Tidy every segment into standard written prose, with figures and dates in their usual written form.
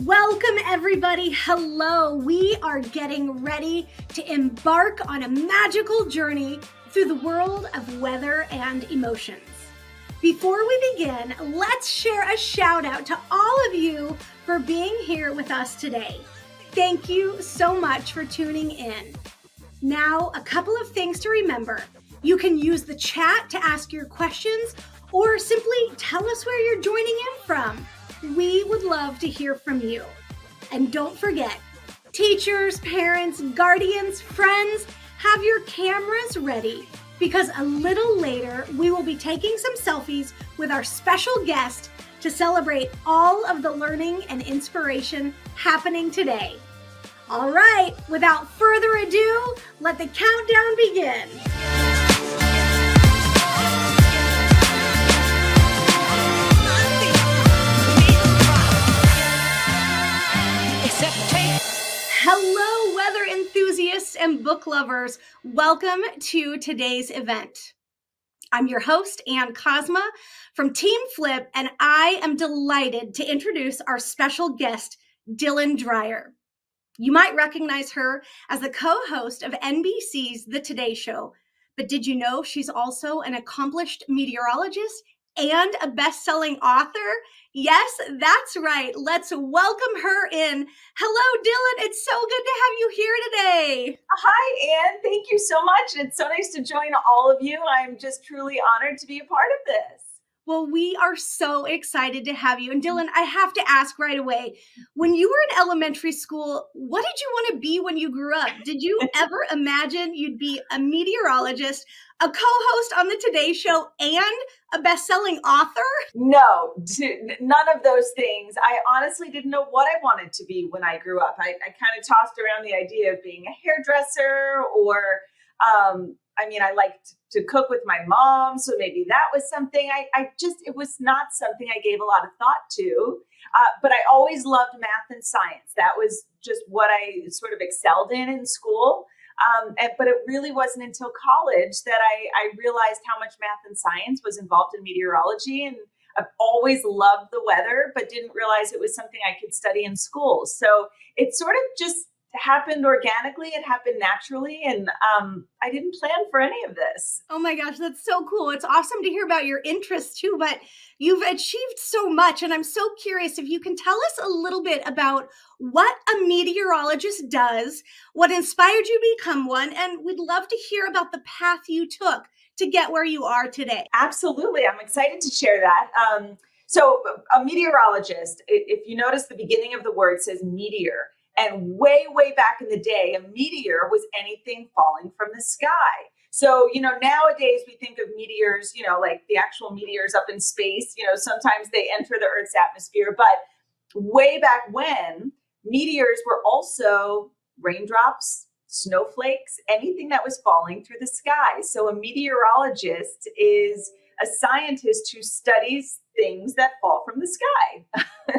Welcome everybody. Hello. We are getting ready to embark on a magical journey through the world of weather and emotions. Before we begin, let's share a shout out to all of you for being here with us today. Thank you so much for tuning in. Now, a couple of things to remember. You can use the chat to ask your questions or simply tell us where you're joining in from. We would love to hear from you. And don't forget, teachers, parents, guardians, friends, have your cameras ready because a little later we will be taking some selfies with our special guest to celebrate all of the learning and inspiration happening today. All right, without further ado, let the countdown begin. Hello, weather enthusiasts and book lovers. Welcome to today's event. I'm your host, Ann Cosma from Team Flip, and I am delighted to introduce our special guest, Dylan Dreyer. You might recognize her as the co-host of NBC's The Today Show, but did you know she's also an accomplished meteorologist and a best-selling author? Yes, that's right. Let's welcome her in. Hello, Dylan. It's so good to have you here today. Hi, Ann. Thank you so much. It's so nice to join all of you. I'm just truly honored to be a part of this. Well, we are so excited to have you. And Dylan, I have to ask right away, when you were in elementary school, what did you want to be when you grew up? Did you ever imagine you'd be a meteorologist, a co-host on the Today Show, and a best-selling author? No, none of those things. I honestly didn't know what I wanted to be when I grew up. I kind of tossed around the idea of being a hairdresser or I liked to cook with my mom, so maybe that was something. It was not something I gave a lot of thought to, but I always loved math and science. That was just what I sort of excelled in school. But it really wasn't until college that I realized how much math and science was involved in meteorology. And I've always loved the weather, but didn't realize it was something I could study in school. So it sort of just happened organically. It happened naturally. And I didn't plan for any of this. Oh my gosh, that's so cool. It's awesome to hear about your interests too, but you've achieved so much. And I'm so curious if you can tell us a little bit about what a meteorologist does, what inspired you to become one, and we'd love to hear about the path you took to get where you are today. Absolutely. I'm excited to share that. So a meteorologist, if you notice the beginning of the word says meteor. And way, way back in the day, a meteor was anything falling from the sky. So, nowadays we think of meteors, like the actual meteors up in space. Sometimes they enter the Earth's atmosphere. But way back when, meteors were also raindrops, snowflakes, anything that was falling through the sky. So a meteorologist is a scientist who studies things that fall from the sky.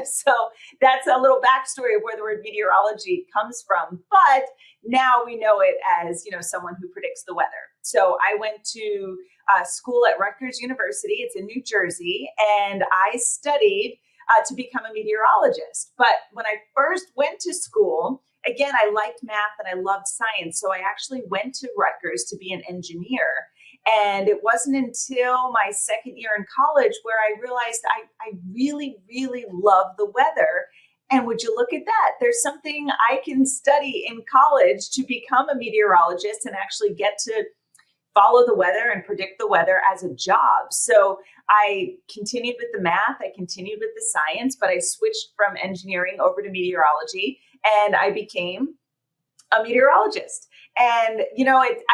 So that's a little backstory of where the word meteorology comes from. But now we know it as, someone who predicts the weather. So I went to school at Rutgers University. It's in New Jersey. And I studied to become a meteorologist. But when I first went to school, again, I liked math and I loved science. So I actually went to Rutgers to be an engineer. And it wasn't until my second year in college where I realized I really, really love the weather. And would you look at that? There's something I can study in college to become a meteorologist and actually get to follow the weather and predict the weather as a job. So I continued with the math, I continued with the science, but I switched from engineering over to meteorology and I became a meteorologist. And,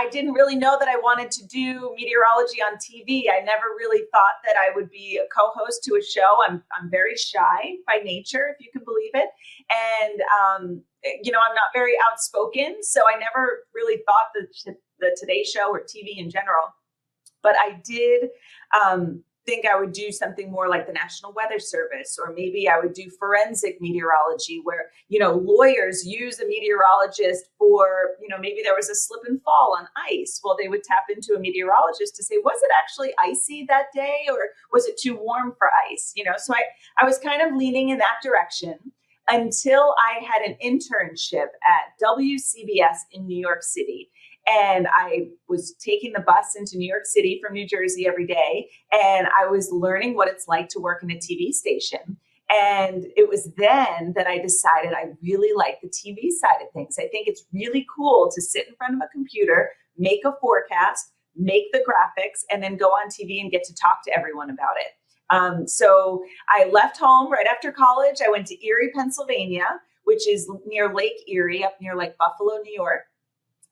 I didn't really know that I wanted to do meteorology on TV. I never really thought that I would be a co-host to a show. I'm very shy by nature, if you can believe it. And, I'm not very outspoken. So I never really thought that the Today Show or TV in general, but I did think I would do something more like the National Weather Service, or maybe I would do forensic meteorology where, lawyers use a meteorologist for, maybe there was a slip and fall on ice. Well, they would tap into a meteorologist to say, was it actually icy that day or was it too warm for ice? So I was kind of leaning in that direction. until I had an internship at WCBS in New York City. And I was taking the bus into New York City from New Jersey every day. And I was learning what it's like to work in a TV station. And it was then that I decided I really like the TV side of things. I think it's really cool to sit in front of a computer, make a forecast, make the graphics, and then go on TV and get to talk to everyone about it. So I left home right after college. I went to Erie, Pennsylvania, which is near Lake Erie, up near like Buffalo, New York.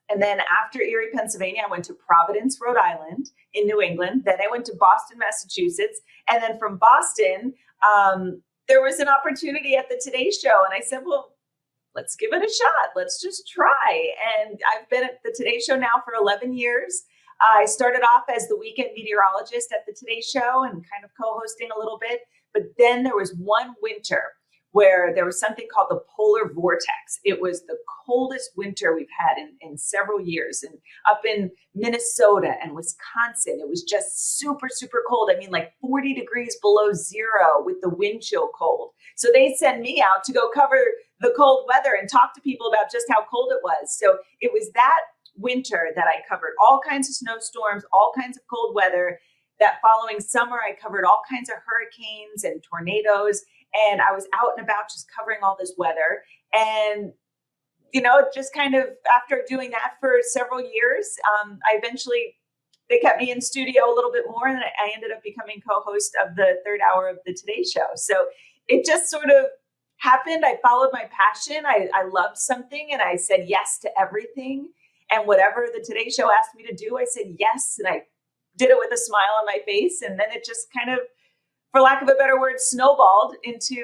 And then after Erie, Pennsylvania, I went to Providence, Rhode Island in New England. Then I went to Boston, Massachusetts. And then from Boston, there was an opportunity at the Today Show. And I said, well, let's give it a shot. Let's just try. And I've been at the Today Show now for 11 years. I started off as the weekend meteorologist at the Today Show and kind of co-hosting a little bit. But then there was one winter where there was something called the polar vortex. It was the coldest winter we've had in several years. And up in Minnesota and Wisconsin, it was just super, super cold. I mean, like 40 degrees below zero with the wind chill cold. So they send me out to go cover the cold weather and talk to people about just how cold it was. So it was that winter that I covered all kinds of snowstorms, all kinds of cold weather. That following summer, I covered all kinds of hurricanes and tornadoes. And I was out and about just covering all this weather. And, you know, just kind of after doing that for several years, they kept me in studio a little bit more. And I ended up becoming co-host of the third hour of the Today Show. So it just sort of happened. I followed my passion. I loved something and I said yes to everything. And whatever the Today Show asked me to do, I said yes. And I did it with a smile on my face. And then it just kind of, for lack of a better word, snowballed into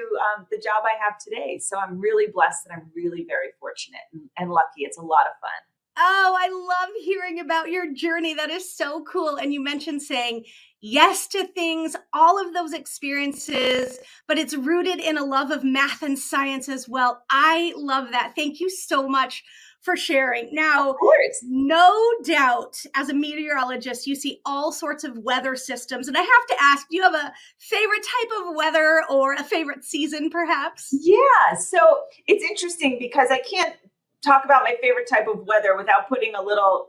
the job I have today. So I'm really blessed and I'm really very fortunate and lucky. It's a lot of fun. Oh, I love hearing about your journey. That is so cool. And you mentioned saying yes to things, all of those experiences, but it's rooted in a love of math and science as well. I love that. Thank you so much for sharing. Now, of course, no doubt, as a meteorologist, you see all sorts of weather systems. And I have to ask, do you have a favorite type of weather or a favorite season, perhaps? Yeah. So it's interesting because I can't talk about my favorite type of weather without putting a little,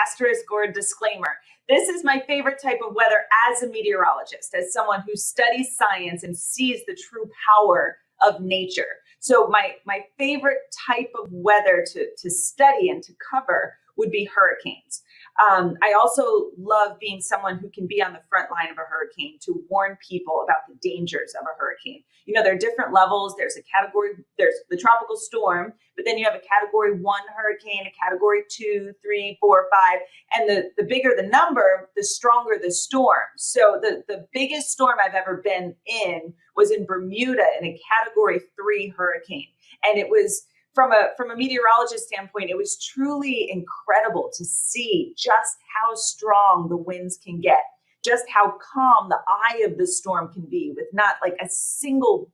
asterisk or disclaimer. This is my favorite type of weather as a meteorologist, as someone who studies science and sees the true power of nature. So my favorite type of weather to study and to cover would be hurricanes. I also love being someone who can be on the front line of a hurricane to warn people about the dangers of a hurricane. There are different levels. There's the tropical storm, but then you have a category 1 hurricane, a category 2, 3, 4, 5. And the bigger the number, the stronger the storm. So the biggest storm I've ever been in was in Bermuda in a category 3 hurricane. And it was, from a meteorologist standpoint, it was truly incredible to see just how strong the winds can get, just how calm the eye of the storm can be with not like a single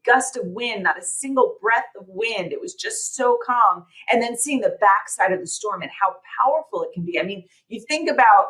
gust of wind, not a single breath of wind. It was just so calm. And then seeing the backside of the storm and how powerful it can be. I mean, you think about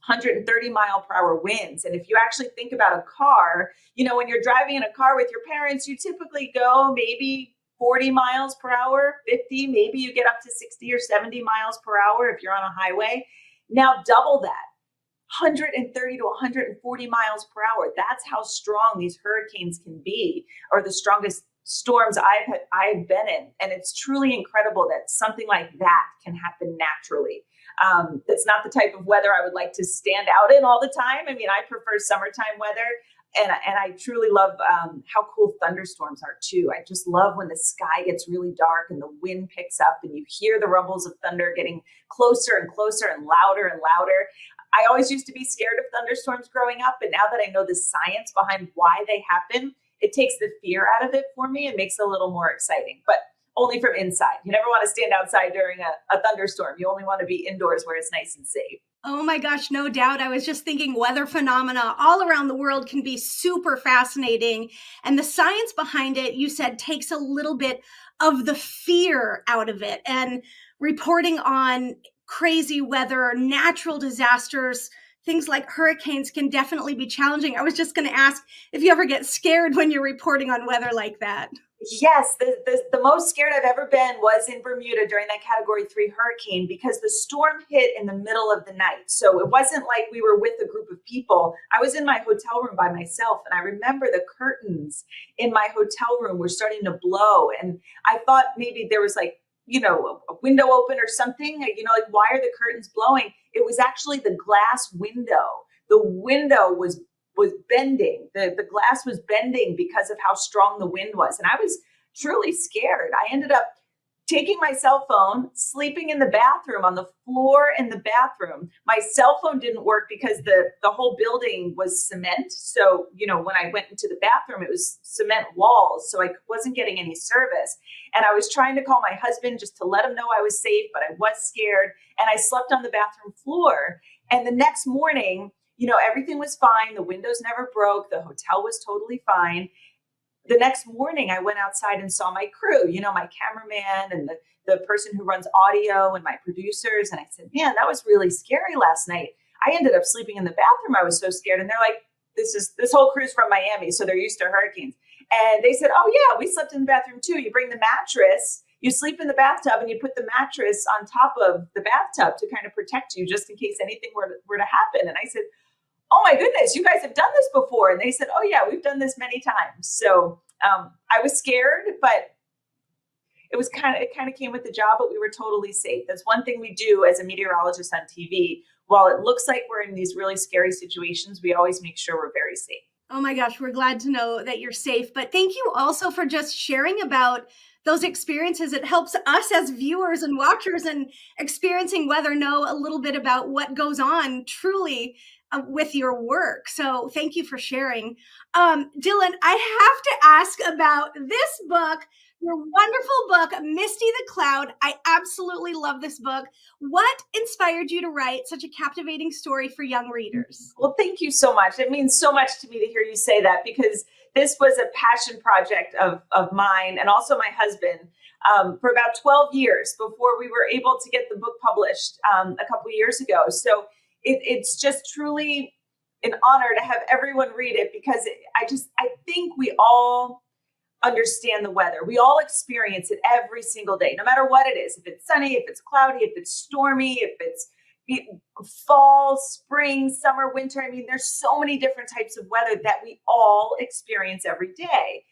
130 mile per hour winds. And if you actually think about a car, when you're driving in a car with your parents, you typically go maybe 40 miles per hour, 50, maybe you get up to 60 or 70 miles per hour if you're on a highway. Now double that, 130 to 140 miles per hour. That's how strong these hurricanes can be, or the strongest storms I've been in. And it's truly incredible that something like that can happen naturally. That's not the type of weather I would like to stand out in all the time. I mean, I prefer summertime weather. And I truly love how cool thunderstorms are too. I just love when the sky gets really dark and the wind picks up and you hear the rumbles of thunder getting closer and closer and louder and louder. I always used to be scared of thunderstorms growing up, but now that I know the science behind why they happen, it takes the fear out of it for me and makes it a little more exciting, but only from inside. You never want to stand outside during a thunderstorm. You only want to be indoors where it's nice and safe. Oh my gosh, no doubt. I was just thinking weather phenomena all around the world can be super fascinating. And the science behind it, you said, takes a little bit of the fear out of it. And reporting on crazy weather, natural disasters, things like hurricanes can definitely be challenging. I was just going to ask if you ever get scared when you're reporting on weather like that. Yes, the most scared I've ever been was in Bermuda during that Category 3 hurricane because the storm hit in the middle of the night. So it wasn't like we were with a group of people. I was in my hotel room by myself, and I remember the curtains in my hotel room were starting to blow. And I thought maybe there was like, a window open or something, like why are the curtains blowing? It was actually the glass window. The window was bending. The glass was bending because of how strong the wind was. And I was truly scared. I ended up taking my cell phone, sleeping in the bathroom, on the floor in the bathroom. My cell phone didn't work because the whole building was cement. So, when I went into the bathroom, it was cement walls. So I wasn't getting any service. And I was trying to call my husband just to let him know I was safe, but I was scared. And I slept on the bathroom floor. And the next morning, everything was fine. The windows never broke. The hotel was totally fine. The next morning, I went outside and saw my crew, my cameraman and the person who runs audio and my producers. And I said, man, that was really scary last night. I ended up sleeping in the bathroom. I was so scared. And they're like, this whole crew's from Miami, so they're used to hurricanes. And they said, oh yeah, we slept in the bathroom too. You bring the mattress, you sleep in the bathtub, and you put the mattress on top of the bathtub to kind of protect you just in case anything were to happen. And I said, oh my goodness, you guys have done this before. And they said, oh yeah, we've done this many times. So I was scared, but it kind of came with the job, but we were totally safe. That's one thing we do as a meteorologist on TV. While it looks like we're in these really scary situations, we always make sure we're very safe. Oh my gosh, we're glad to know that you're safe. But thank you also for just sharing about those experiences. It helps us as viewers and watchers and experiencing weather know a little bit about what goes on truly with your work. So thank you for sharing. Dylan, I have to ask about this book, your wonderful book, Misty the Cloud. I absolutely love this book. What inspired you to write such a captivating story for young readers? Well, thank you so much. It means so much to me to hear you say that, because this was a passion project of mine and also my husband for about 12 years before we were able to get the book published a couple years ago. So it's just truly an honor to have everyone read it, because I think we all understand the weather. We all experience it every single day, no matter what it is. If it's sunny, if it's cloudy, if it's stormy, if it's fall, spring, summer, winter. I mean, there's so many different types of weather that we all experience every day.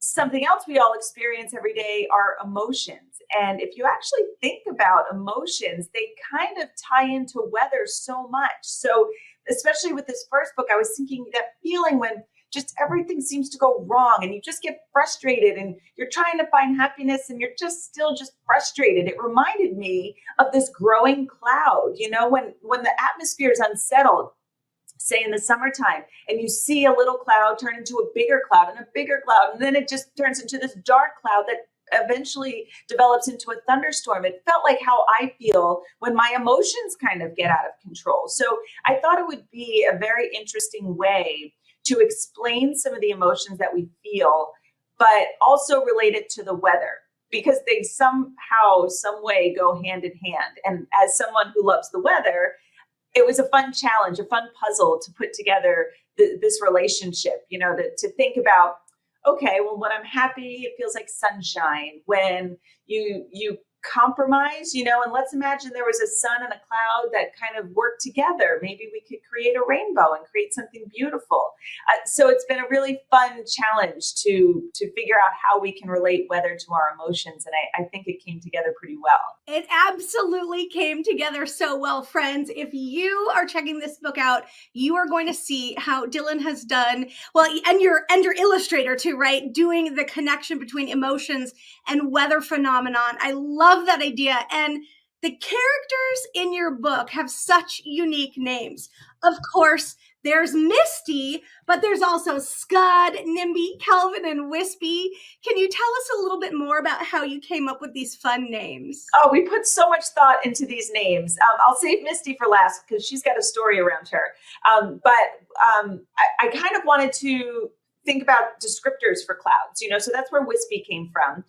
Something else we all experience every day are emotions. And if you actually think about emotions, they kind of tie into weather so much. So especially with this first book, I was thinking that feeling when just everything seems to go wrong and you just get frustrated and you're trying to find happiness and you're just still just frustrated. It reminded me of this growing cloud, when the atmosphere is unsettled, say in the summertime, and you see a little cloud turn into a bigger cloud and a bigger cloud, and then it just turns into this dark cloud that eventually develops into a thunderstorm. It felt like how I feel when my emotions kind of get out of control. So I thought it would be a very interesting way to explain some of the emotions that we feel, but also relate it to the weather, because they somehow, some way go hand in hand. And as someone who loves the weather, it was a fun challenge, a fun puzzle to put together this relationship, to think about, okay, well, when I'm happy, it feels like sunshine. When you compromise, and let's imagine there was a sun and a cloud that kind of worked together. Maybe we could create a rainbow and create something beautiful. So it's been a really fun challenge to figure out how we can relate weather to our emotions. And I think it came together pretty well. It absolutely came together so well, friends. If you are checking this book out, you are going to see how Dylan has done, well, and your illustrator too, right? Doing the connection between emotions and weather phenomenon. I love that idea. And the characters in your book have such unique names. Of course, there's Misty, but there's also Scud, Nimby, Calvin, and Wispy. Can you tell us a little bit more about how you came up with these fun names? Oh, we put so much thought into these names. I'll save Misty for last because she's got a story around her. I kind of wanted to think about descriptors for clouds, so that's where Wispy came from.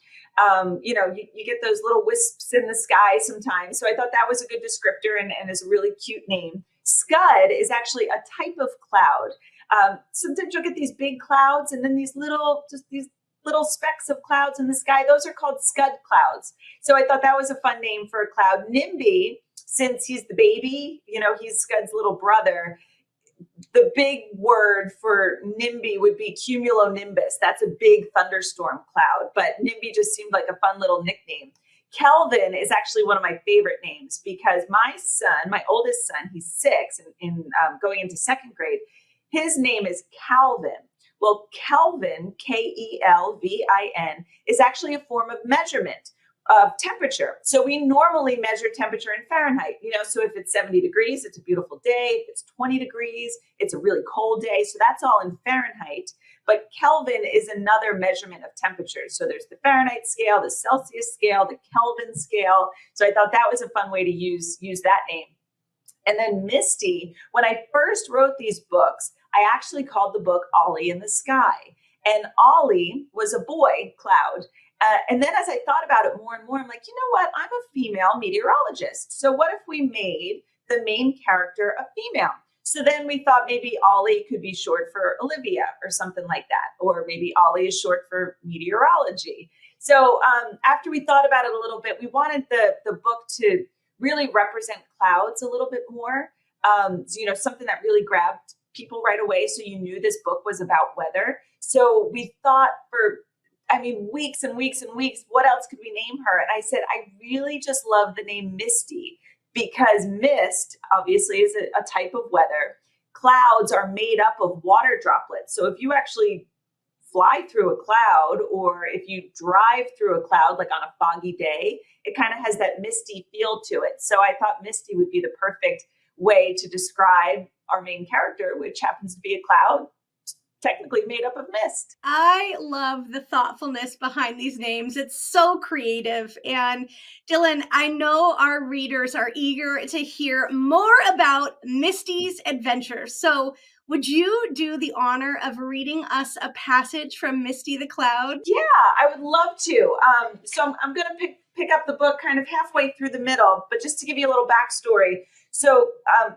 You get those little wisps in the sky sometimes. So I thought that was a good descriptor and is a really cute name. Scud is actually a type of cloud. Sometimes you'll get these big clouds and then these little specks of clouds in the sky. Those are called scud clouds. So I thought that was a fun name for a cloud. NIMBY, since he's the baby, he's Scud's little brother. The big word for NIMBY would be cumulonimbus. That's a big thunderstorm cloud, but NIMBY just seemed like a fun little nickname. Kelvin is actually one of my favorite names because my son, my oldest son, he's 6 and going into 2nd grade, his name is Calvin. Well, Kelvin, Kelvin, is actually a form of measurement of temperature. So we normally measure temperature in Fahrenheit, so if it's 70 degrees, it's a beautiful day. If it's 20 degrees, it's a really cold day. So that's all in Fahrenheit. But Kelvin is another measurement of temperature. So there's the Fahrenheit scale, the Celsius scale, the Kelvin scale. So I thought that was a fun way to use that name. And then Misty, when I first wrote these books, I actually called the book Ollie in the Sky. And Ollie was a boy cloud. And then as I thought about it more and more, I'm like, you know what? I'm a female meteorologist. So what if we made the main character a female? So then we thought maybe Ollie could be short for Olivia or something like that. Or maybe Ollie is short for meteorology. So after we thought about it a little bit, we wanted the book to really represent clouds a little bit more. Something that really grabbed people right away. So you knew this book was about weather. So we thought for weeks and weeks and weeks, what else could we name her? And I said, I really just love the name Misty because mist obviously is a type of weather. Clouds are made up of water droplets. So if you actually fly through a cloud or if you drive through a cloud, like on a foggy day, it kind of has that misty feel to it. So I thought Misty would be the perfect way to describe our main character, which happens to be a cloud technically made up of mist. I love the thoughtfulness behind these names. It's so creative. And Dylan, I know our readers are eager to hear more about Misty's adventures. So would you do the honor of reading us a passage from Misty the Cloud? Yeah, I would love to. So I'm going to pick up the book kind of halfway through the middle, but just to give you a little backstory. So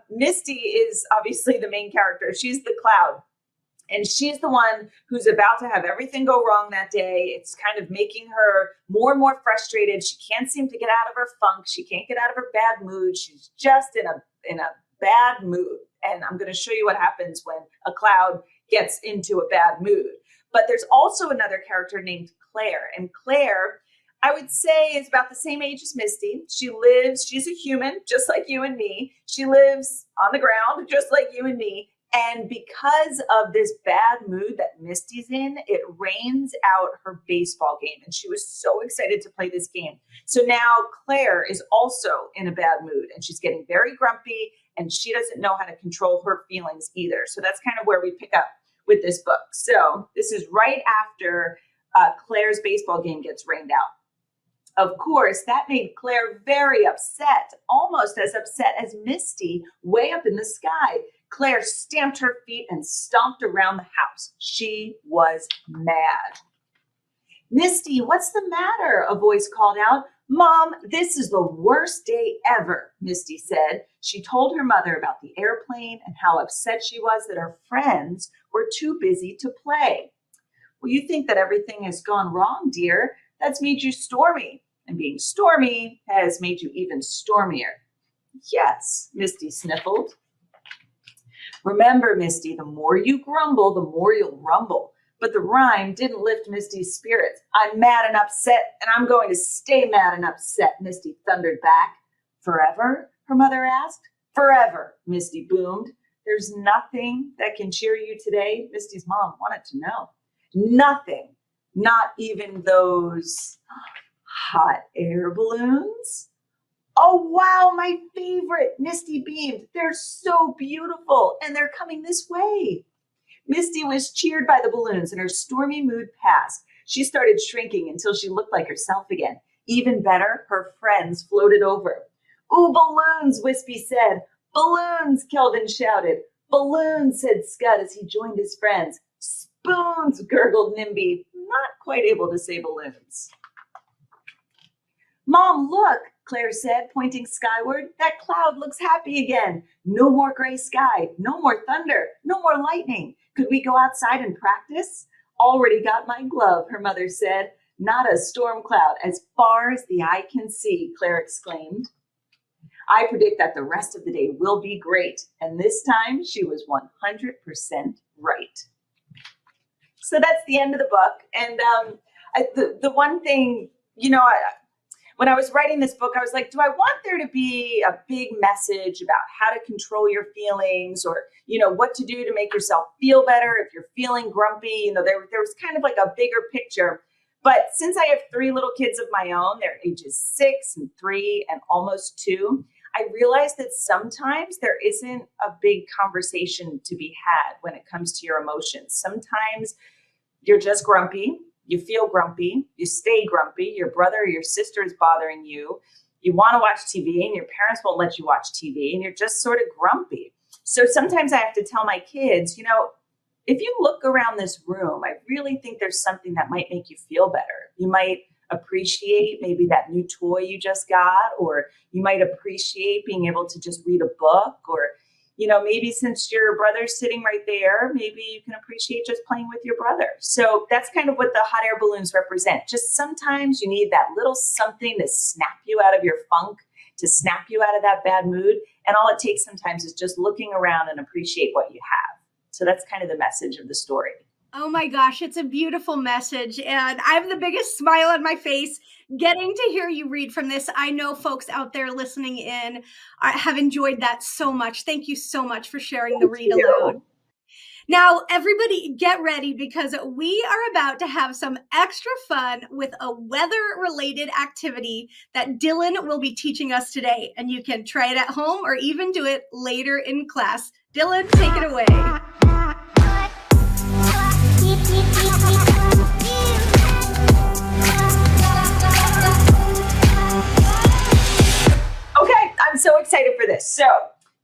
Misty is obviously the main character. She's the cloud. And she's the one who's about to have everything go wrong that day. It's kind of making her more and more frustrated. She can't seem to get out of her funk. She can't get out of her bad mood. She's just in a bad mood. And I'm going to show you what happens when a cloud gets into a bad mood. But there's also another character named Claire. And Claire, I would say, is about the same age as Misty. She's a human, just like you and me. She lives on the ground, just like you and me. And because of this bad mood that Misty's in, it rains out her baseball game. And she was so excited to play this game. So now Claire is also in a bad mood and she's getting very grumpy and she doesn't know how to control her feelings either. So that's kind of where we pick up with this book. So this is right after Claire's baseball game gets rained out. Of course, that made Claire very upset, almost as upset as Misty way up in the sky. Claire stamped her feet and stomped around the house. She was mad. Misty, what's the matter? A voice called out. Mom, this is the worst day ever, Misty said. She told her mother about the airplane and how upset she was that her friends were too busy to play. Well, you think that everything has gone wrong, dear. That's made you stormy. And being stormy has made you even stormier. Yes, Misty sniffled. Remember, Misty, the more you grumble, the more you'll rumble. But the rhyme didn't lift Misty's spirits. I'm mad and upset, and I'm going to stay mad and upset, Misty thundered back. Forever? Her mother asked. Forever, Misty boomed. There's nothing that can cheer you today, Misty's mom wanted to know. Nothing. Not even those hot air balloons? Oh, wow, my favorite, Misty beamed. They're so beautiful, and they're coming this way. Misty was cheered by the balloons, and her stormy mood passed. She started shrinking until she looked like herself again. Even better, her friends floated over. Ooh, balloons, Wispy said. Balloons, Kelvin shouted. Balloons, said Scud as he joined his friends. Spoons, gurgled Nimby, not quite able to say balloons. Mom, look, Claire said, pointing skyward. That cloud looks happy again. No more gray sky, no more thunder, no more lightning. Could we go outside and practice? Already got my glove, her mother said. Not a storm cloud, as far as the eye can see, Claire exclaimed. I predict that the rest of the day will be great. And this time she was 100% right. So that's the end of the book. And the one thing, when I was writing this book, I was like, do I want there to be a big message about how to control your feelings, or, what to do to make yourself feel better if you're feeling grumpy? There was kind of like a bigger picture. But since I have 3 little kids of my own, they're ages 6 and 3 and almost 2, I realized that sometimes there isn't a big conversation to be had when it comes to your emotions. Sometimes you're just grumpy, you feel grumpy, you stay grumpy, your brother or your sister is bothering you, you want to watch TV and your parents won't let you watch TV, and you're just sort of grumpy. So sometimes I have to tell my kids, if you look around this room, I really think there's something that might make you feel better. You might appreciate maybe that new toy you just got, or you might appreciate being able to just read a book, or, maybe since your brother's sitting right there, maybe you can appreciate just playing with your brother. So that's kind of what the hot air balloons represent. Just sometimes you need that little something to snap you out of your funk, to snap you out of that bad mood. And all it takes sometimes is just looking around and appreciate what you have. So that's kind of the message of the story. Oh my gosh, it's a beautiful message. And I have the biggest smile on my face getting to hear you read from this. I know folks out there listening in have enjoyed that so much. Thank you so much for sharing the read aloud. Now, everybody get ready, because we are about to have some extra fun with a weather-related activity that Dylan will be teaching us today. And you can try it at home or even do it later in class. Dylan, take it away. I'm so excited for this. So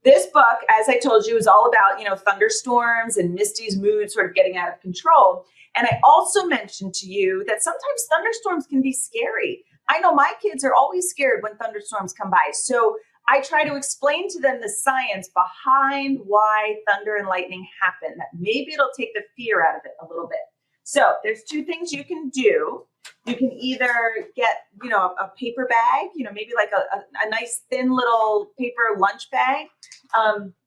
this book, as I told you, is all about, thunderstorms and Misty's mood sort of getting out of control. And I also mentioned to you that sometimes thunderstorms can be scary. I know my kids are always scared when thunderstorms come by. So I try to explain to them the science behind why thunder and lightning happen, that maybe it'll take the fear out of it a little bit. So there's 2 things you can do. You can either get, a paper bag, maybe like a nice thin little paper lunch bag.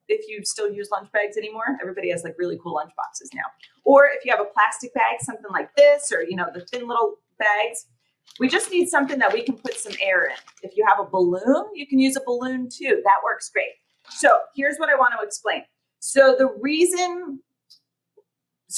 If you still use lunch bags anymore, everybody has like really cool lunch boxes now. Or if you have a plastic bag, something like this, or, the thin little bags. We just need something that we can put some air in. If you have a balloon, you can use a balloon too. That works great. So here's what I want to explain. So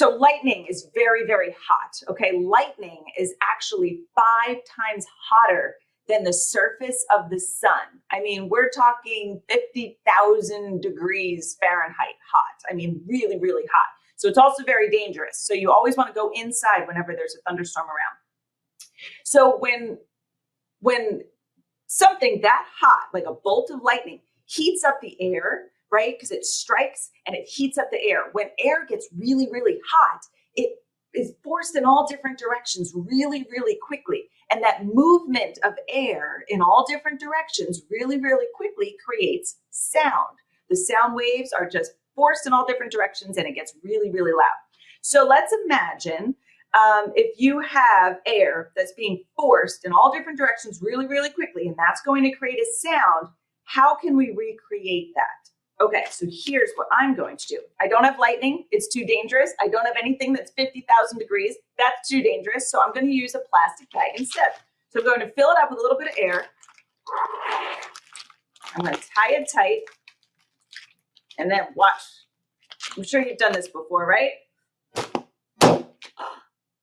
lightning is very, very hot. Okay. Lightning is actually 5 times hotter than the surface of the sun. I mean, we're talking 50,000 degrees Fahrenheit hot. I mean, really, really hot. So it's also very dangerous. So you always want to go inside whenever there's a thunderstorm around. So when something that hot, like a bolt of lightning, heats up the air, right? Because it strikes and it heats up the air. When air gets really, really hot, it is forced in all different directions really, really quickly. And that movement of air in all different directions really, really quickly creates sound. The sound waves are just forced in all different directions and it gets really, really loud. So let's imagine if you have air that's being forced in all different directions really, really quickly, and that's going to create a sound, how can we recreate that? Okay, so here's what I'm going to do. I don't have lightning. It's too dangerous. I don't have anything that's 50,000 degrees. That's too dangerous. So I'm going to use a plastic bag instead. So I'm going to fill it up with a little bit of air. I'm going to tie it tight. And then watch. I'm sure you've done this before, right?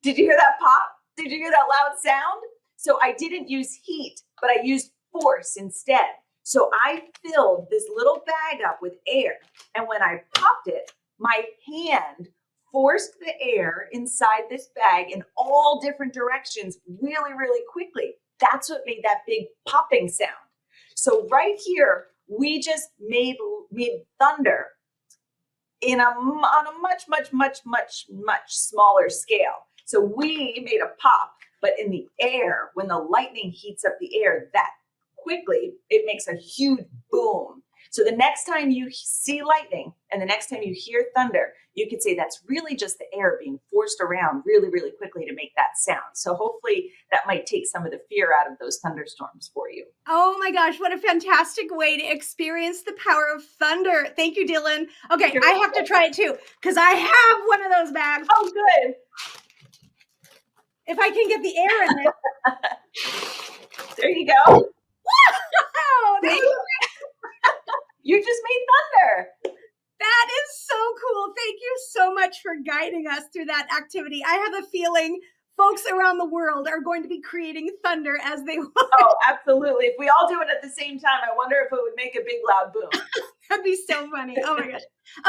Did you hear that pop? Did you hear that loud sound? So I didn't use heat, but I used force instead. So I filled this little bag up with air. And when I popped it, my hand forced the air inside this bag in all different directions really, really quickly. That's what made that big popping sound. So right here, we just made thunder on a much, much, much, much, much smaller scale. So we made a pop, but in the air, when the lightning heats up the air that quickly, it makes a huge boom. So the next time you see lightning and the next time you hear thunder, you could say that's really just the air being forced around really, really quickly to make that sound. So hopefully that might take some of the fear out of those thunderstorms for you. Oh my gosh, what a fantastic way to experience the power of thunder. Thank you, Dylan. Okay, I have to try it too, because I have one of those bags. Oh, good. If I can get the air in it. There you go. Wow, thank you. You just made thunder. That is so cool. Thank you so much for guiding us through that activity. I have a feeling folks around the world are going to be creating thunder as they watch. Oh, absolutely. If we all do it at the same time, I wonder if it would make a big loud boom. That'd be so funny. Oh my gosh.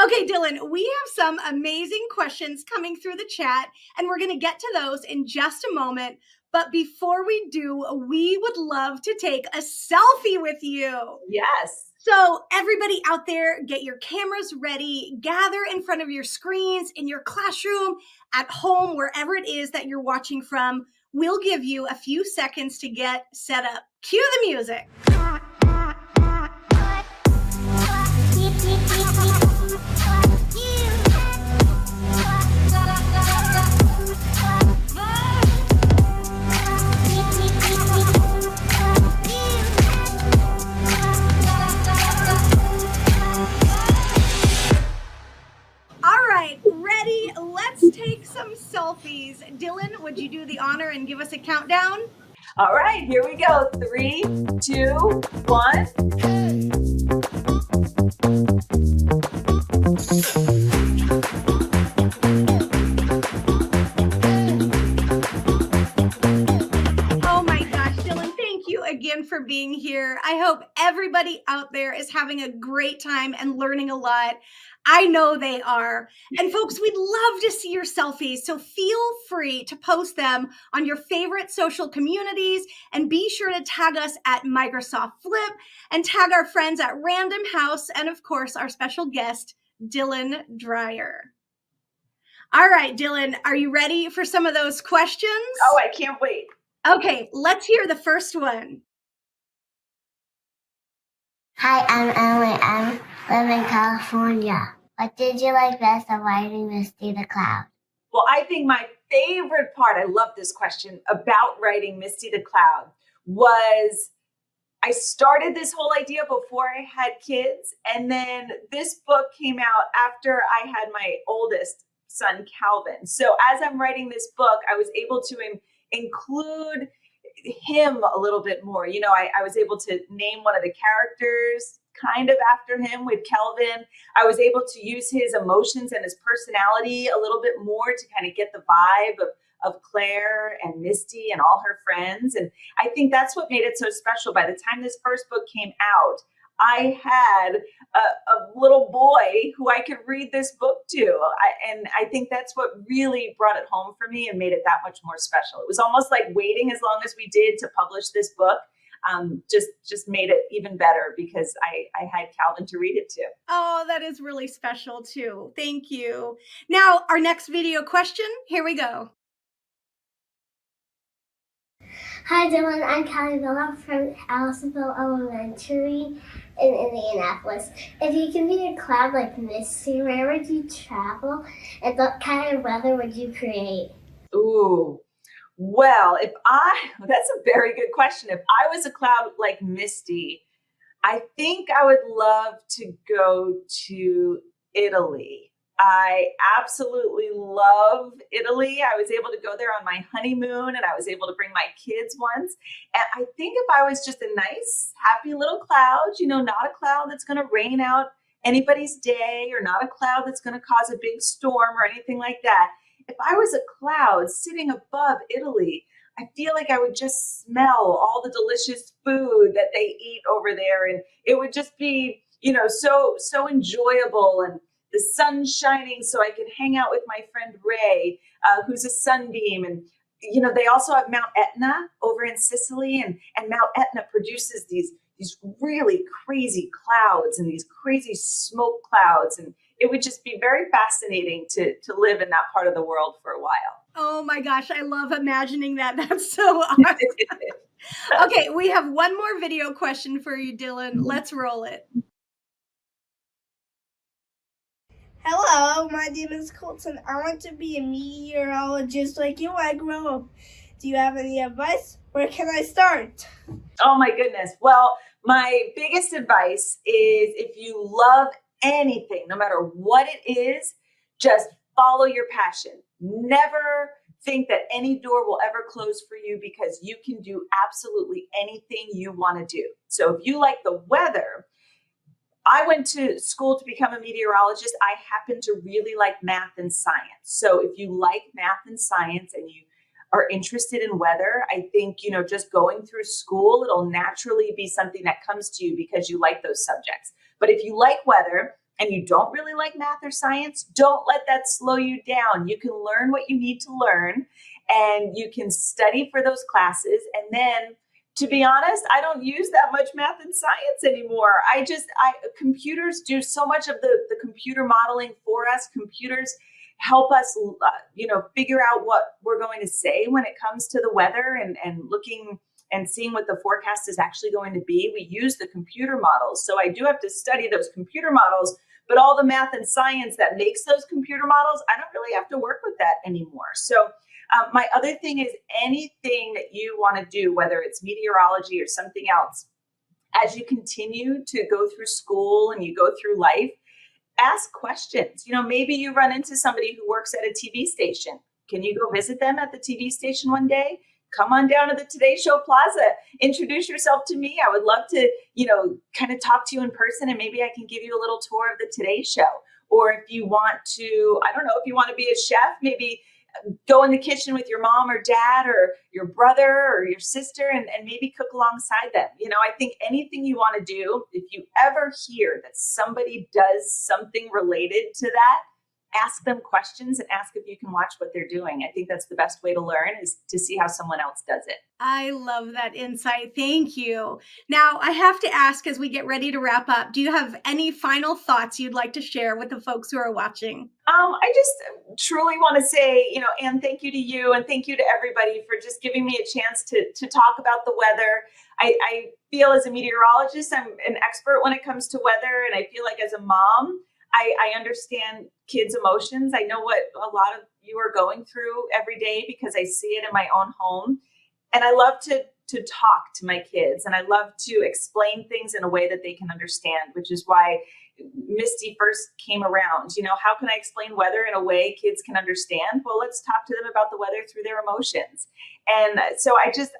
Okay, Dylan, we have some amazing questions coming through the chat, and we're going to get to those in just a moment. But before we do, we would love to take a selfie with you. Yes. So everybody out there, get your cameras ready, gather in front of your screens, in your classroom, at home, wherever it is that you're watching from. We'll give you a few seconds to get set up. Cue the music. Ready? Let's take some selfies. Dylan, would you do the honor and give us a countdown? All right, here we go. 3, 2, 1. Oh my gosh, Dylan, thank you again for being here. I hope everybody out there is having a great time and learning a lot. I know they are. And folks, we'd love to see your selfies. So feel free to post them on your favorite social communities, and be sure to tag us at Microsoft Flip and tag our friends at Random House and of course our special guest, Dylan Dreyer. All right, Dylan, are you ready for some of those questions? Oh, I can't wait. Okay, let's hear the first one. Hi, I'm Emily. I live in California. What did you like best of writing Misty the Cloud? Well, I think my favorite part, I love this question, about writing Misty the Cloud was I started this whole idea before I had kids. And then this book came out after I had my oldest son, Calvin. So as I'm writing this book, I was able to include him a little bit more. You know, I was able to name one of the characters kind of after him with Kelvin. I was able to use his emotions and his personality a little bit more to kind of get the vibe of Claire and Misty and all her friends. And I think that's what made it so special. By the time this first book came out, I had a little boy who I could read this book to. And I think that's what really brought it home for me and made it that much more special. It was almost like waiting as long as we did to publish this book. Just made it even better because I had Calvin to read it to. Oh, that is really special too. Thank you. Now, our next video question, here we go. Hi, Dylan. I'm Callie Villa from Allisonville Elementary in Indianapolis. If you could be a cloud like Misty, where would you travel and what kind of weather would you create? Ooh. Well, that's a very good question. If I was a cloud like Misty, I think I would love to go to Italy. I absolutely love Italy. I was able to go there on my honeymoon and I was able to bring my kids once. And I think if I was just a nice, happy little cloud, you know, not a cloud that's going to rain out anybody's day or not a cloud that's going to cause a big storm or anything like that. If I was a cloud sitting above Italy, I feel like I would just smell all the delicious food that they eat over there. And it would just be, you know, so enjoyable, and the sun shining so I could hang out with my friend Ray, who's a sunbeam. And, you know, they also have Mount Etna over in Sicily, and Mount Etna produces these really crazy clouds and these crazy smoke clouds. And it would just be very fascinating to live in that part of the world for a while. Oh my gosh, I love imagining that. That's so awesome. Okay, we have one more video question for you, Dylan. Let's roll it. Hello, my name is Colton. I want to be a meteorologist like you when I grow up. Do you have any advice? Where can I start? Oh my goodness. Well, my biggest advice is if you love anything, no matter what it is, just follow your passion. Never think that any door will ever close for you because you can do absolutely anything you want to do. So if you like the weather, I went to school to become a meteorologist. I happen to really like math and science. So if you like math and science and you are interested in weather, I think, just going through school, it'll naturally be something that comes to you because you like those subjects. But if you like weather and you don't really like math or science, don't let that slow you down. You can learn what you need to learn and you can study for those classes. And then, to be honest, I don't use that much math and science anymore. Computers do so much of the computer modeling for us. Computers help us, figure out what we're going to say when it comes to the weather and looking and seeing what the forecast is actually going to be. We use the computer models. So I do have to study those computer models, but all the math and science that makes those computer models, I don't really have to work with that anymore. So my other thing is anything that you want to do, whether it's meteorology or something else, as you continue to go through school and you go through life, ask questions. Maybe you run into somebody who works at a TV station. Can you go visit them at the TV station one day? Come on down to the Today Show Plaza. Introduce yourself to me. I would love to, kind of talk to you in person and maybe I can give you a little tour of the Today Show. Or if you want to, I don't know, if you want to be a chef, maybe go in the kitchen with your mom or dad or your brother or your sister and maybe cook alongside them. I think anything you want to do, if you ever hear that somebody does something related to that, ask them questions and ask if you can watch what they're doing. I think that's the best way to learn is to see how someone else does it. I love that insight. Thank you. Now, I have to ask as we get ready to wrap up, do you have any final thoughts you'd like to share with the folks who are watching? I just truly want to say, Anne, thank you to you and thank you to everybody for just giving me a chance to talk about the weather. I feel as a meteorologist, I'm an expert when it comes to weather. And I feel like as a mom, I understand kids' emotions. I know what a lot of you are going through every day because I see it in my own home. And I love to talk to my kids and I love to explain things in a way that they can understand, which is why Misty first came around. How can I explain weather in a way kids can understand? Well, let's talk to them about the weather through their emotions. And so I just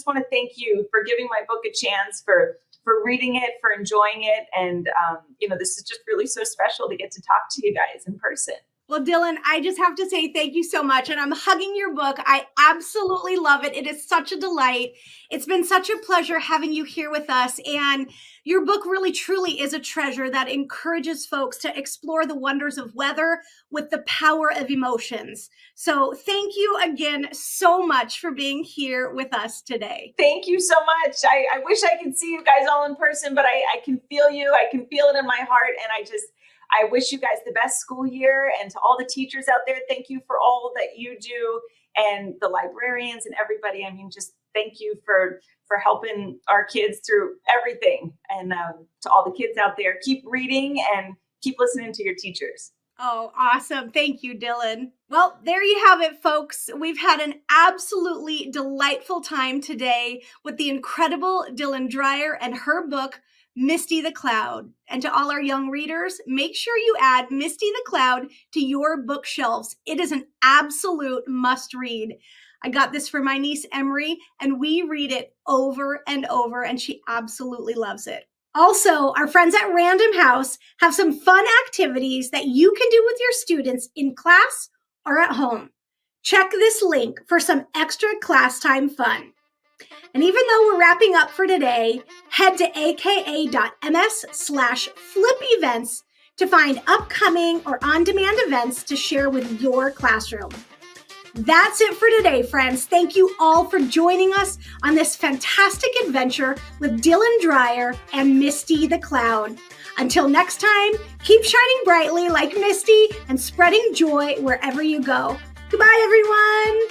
want to thank you for giving my book a chance, for reading it, for enjoying it. And, this is just really so special to get to talk to you guys in person. Well, Dylan, I just have to say thank you so much. And I'm hugging your book. I absolutely love it. It is such a delight. It's been such a pleasure having you here with us. And your book really, truly is a treasure that encourages folks to explore the wonders of weather with the power of emotions. So thank you again so much for being here with us today. Thank you so much. I wish I could see you guys all in person, but I can feel you. I can feel it in my heart. And I wish you guys the best school year, and to all the teachers out there, thank you for all that you do, and the librarians and everybody. Just thank you for helping our kids through everything. And to all the kids out there, keep reading and keep listening to your teachers. Oh, awesome. Thank you, Dylan. Well, there you have it, folks. We've had an absolutely delightful time today with the incredible Dylan Dreyer and her book, Misty the Cloud. And to all our young readers, make sure you add Misty the Cloud to your bookshelves. It is an absolute must read. I got this for my niece, Emery, and we read it over and over, and she absolutely loves it. Also, our friends at Random House have some fun activities that you can do with your students in class or at home. Check this link for some extra class time fun. And even though we're wrapping up for today, head to aka.ms/flip-events to find upcoming or on-demand events to share with your classroom. That's it for today, friends. Thank you all for joining us on this fantastic adventure with Dylan Dreyer and Misty the Cloud. Until next time, keep shining brightly like Misty and spreading joy wherever you go. Goodbye, everyone.